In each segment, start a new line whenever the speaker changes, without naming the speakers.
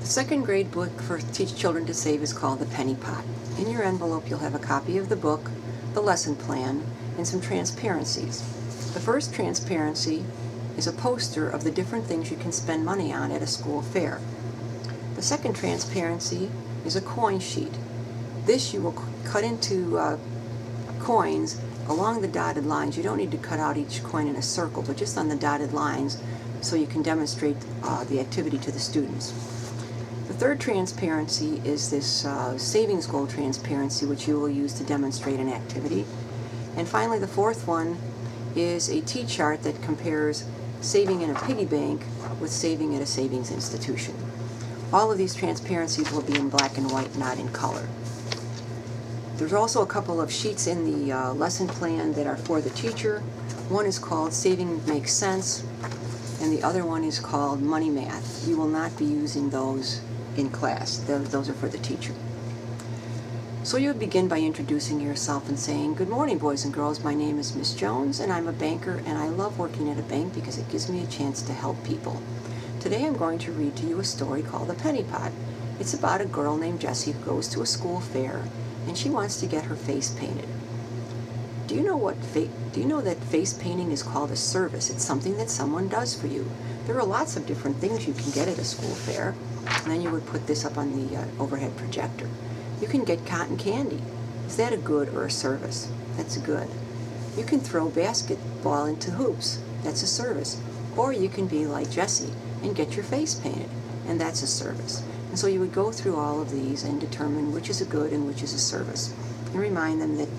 The second grade book for Teach Children to Save is called The Penny Pot. In your envelope you'll have a copy of the book, the lesson plan, and some transparencies. The first transparency is a poster of the different things you can spend money on at a school fair. The second transparency is a coin sheet. This you will cut into coins along the dotted lines. You don't need to cut out each coin in a circle, but just on the dotted lines so you can demonstrate the activity to the students. The third transparency is this savings goal transparency, which you will use to demonstrate an activity. And finally, the fourth one is a T-chart that compares saving in a piggy bank with saving at a savings institution. All of these transparencies will be in black and white, not in color. There's also a couple of sheets in the lesson plan that are for the teacher. One is called Saving Makes Sense, and the other one is called Money Math. You will not be using those in class. Those are for the teacher. So you would begin by introducing yourself and saying, "Good morning, boys and girls. My name is Miss Jones, and I'm a banker, and I love working at a bank because it gives me a chance to help people. Today I'm going to read to you a story called The Penny Pot. It's about a girl named Jessie who goes to a school fair, and she wants to get her face painted. Do you know that face painting is called a service? It's something that someone does for you. There are lots of different things you can get at a school fair." And then you would put this up on the overhead projector. You can get cotton candy. Is that a good or a service? That's a good. You can throw basketball into hoops. That's a service. Or you can be like Jessie and get your face painted, and that's a service. And so you would go through all of these and determine which is a good and which is a service, and remind them that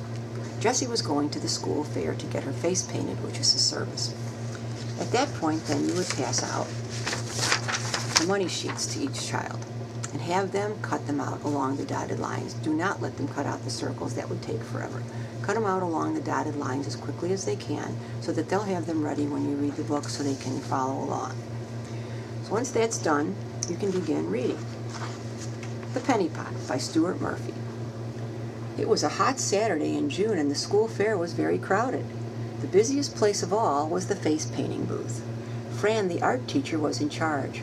Jessie was going to the school fair to get her face painted, which is a service. At that point, then, you would pass out the money sheets to each child and have them cut them out along the dotted lines. Do not let them cut out the circles. That would take forever. Cut them out along the dotted lines as quickly as they can so that they'll have them ready when you read the book so they can follow along. So once that's done, you can begin reading. The Penny Pot by Stuart Murphy. It was a hot Saturday in June, and the school fair was very crowded. The busiest place of all was the face painting booth. Fran, the art teacher, was in charge.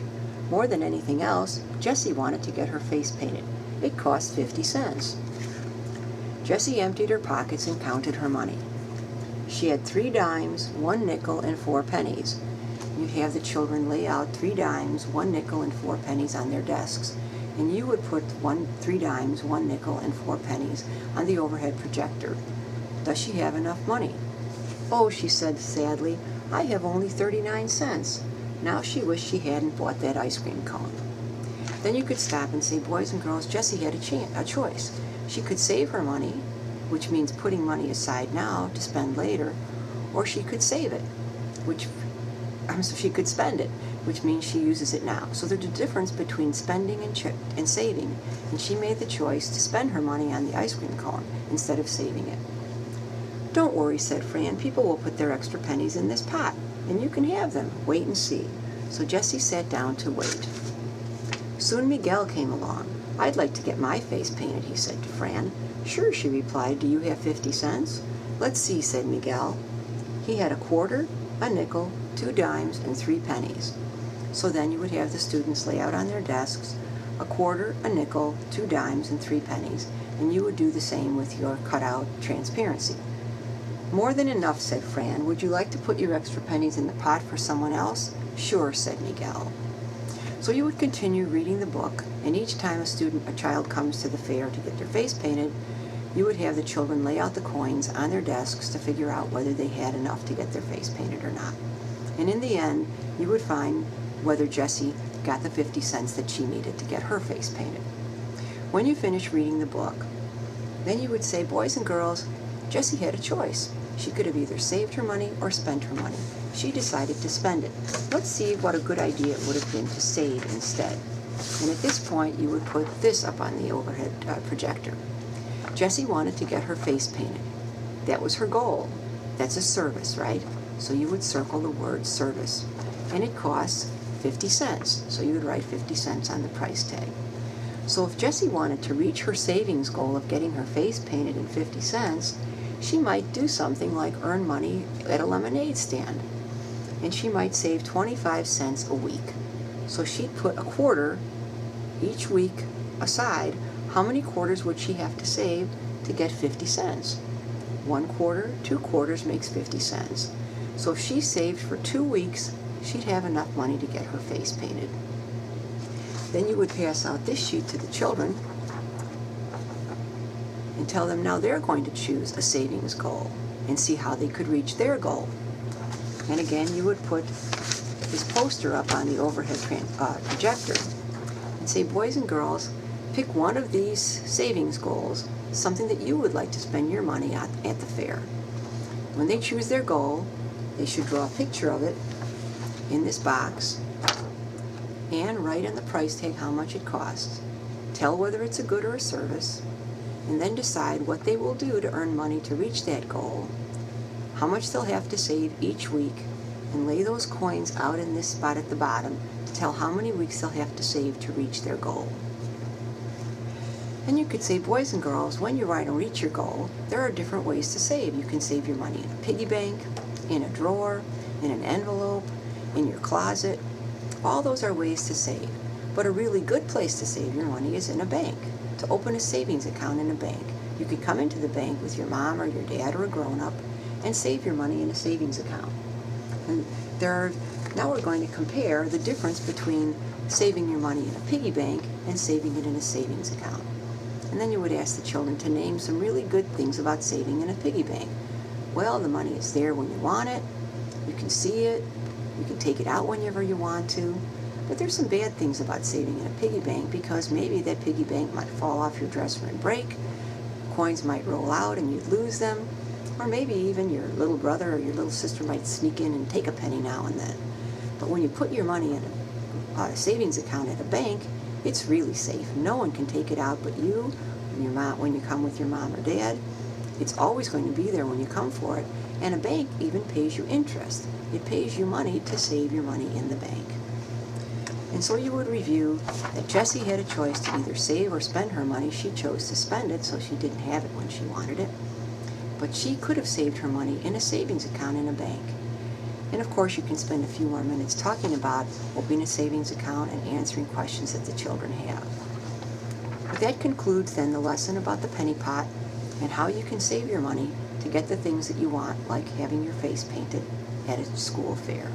More than anything else, Jessie wanted to get her face painted. It cost 50 cents. Jessie emptied her pockets and counted her money. She had 3 dimes, 1 nickel, and 4 pennies. You'd have the children lay out 3 dimes, 1 nickel, and 4 pennies on their desks, and you would put 3 dimes, 1 nickel, and 4 pennies on the overhead projector. Does she have enough money? "Oh," she said sadly, "I have only 39 cents. Now she wished she hadn't bought that ice cream cone." Then you could stop and say, "Boys and girls, Jessie had a choice. She could save her money, which means putting money aside now to spend later, or she could save it, so she could spend it, which means she uses it now. So there's a difference between spending and saving, and she made the choice to spend her money on the ice cream cone instead of saving it." "Don't worry," said Fran. "People will put their extra pennies in this pot, and you can have them. Wait and see." So Jessie sat down to wait. Soon Miguel came along. "I'd like to get my face painted," he said to Fran. "Sure," she replied. "Do you have 50 cents? "Let's see," said Miguel. He had a quarter, a nickel, 2 dimes, and 3 pennies. So then you would have the students lay out on their desks a quarter, a nickel, 2 dimes, and 3 pennies, and you would do the same with your cutout transparency. "More than enough," said Fran. "Would you like to put your extra pennies in the pot for someone else?" "Sure," said Miguel. So you would continue reading the book, and each time a child comes to the fair to get their face painted, you would have the children lay out the coins on their desks to figure out whether they had enough to get their face painted or not. And in the end, you would find whether Jessie got the 50 cents that she needed to get her face painted. When you finish reading the book, then you would say, "Boys and girls, Jessie had a choice. She could have either saved her money or spent her money. She decided to spend it. Let's see what a good idea it would have been to save instead." And at this point, you would put this up on the overhead projector. Jessie wanted to get her face painted. That was her goal. That's a service, right? So you would circle the word service. And it costs 50 cents. So you would write 50 cents on the price tag. So if Jessie wanted to reach her savings goal of getting her face painted in 50 cents, she might do something like earn money at a lemonade stand. And she might save 25 cents a week. So she'd put a quarter each week aside how many quarters would she have to save to get 50 cents. 1 quarter, 2 quarters makes 50 cents. So if she saved for 2 weeks, she'd have enough money to get her face painted. Then you would pass out this sheet to the children and tell them now they're going to choose a savings goal and see how they could reach their goal. And again, you would put this poster up on the overhead projector and say, boys and girls, pick one of these savings goals, something that you would like to spend your money at the fair. When they choose their goal, they should draw a picture of it in this box and write on the price tag how much it costs. Tell whether it's a good or a service, and then decide what they will do to earn money to reach that goal, how much they'll have to save each week, and lay those coins out in this spot at the bottom to tell how many weeks they'll have to save to reach their goal. And you could say, boys and girls, when you write and reach your goal, there are different ways to save. You can save your money in a piggy bank, in a drawer, in an envelope, in your closet. All those are ways to save. But a really good place to save your money is in a bank, to open a savings account in a bank. You could come into the bank with your mom or your dad or a grown-up and save your money in a savings account. And now we're going to compare the difference between saving your money in a piggy bank and saving it in a savings account. And then you would ask the children to name some really good things about saving in a piggy bank. Well, the money is there when you want it, you can see it, you can take it out whenever you want to. But there's some bad things about saving in a piggy bank, because maybe that piggy bank might fall off your dresser and break, coins might roll out and you'd lose them, or maybe even your little brother or your little sister might sneak in and take a penny now and then. But when you put your money in a savings account at a bank, it's really safe. No one can take it out but you and your mom when you come with your mom or dad. It's always going to be there when you come for it. And a bank even pays you interest. It pays you money to save your money in the bank. And so you would review that Jessie had a choice to either save or spend her money. She chose to spend it, so she didn't have it when she wanted it. But she could have saved her money in a savings account in a bank. And of course, you can spend a few more minutes talking about opening a savings account and answering questions that the children have. But that concludes then the lesson about the penny pot and how you can save your money to get the things that you want, like having your face painted at a school fair.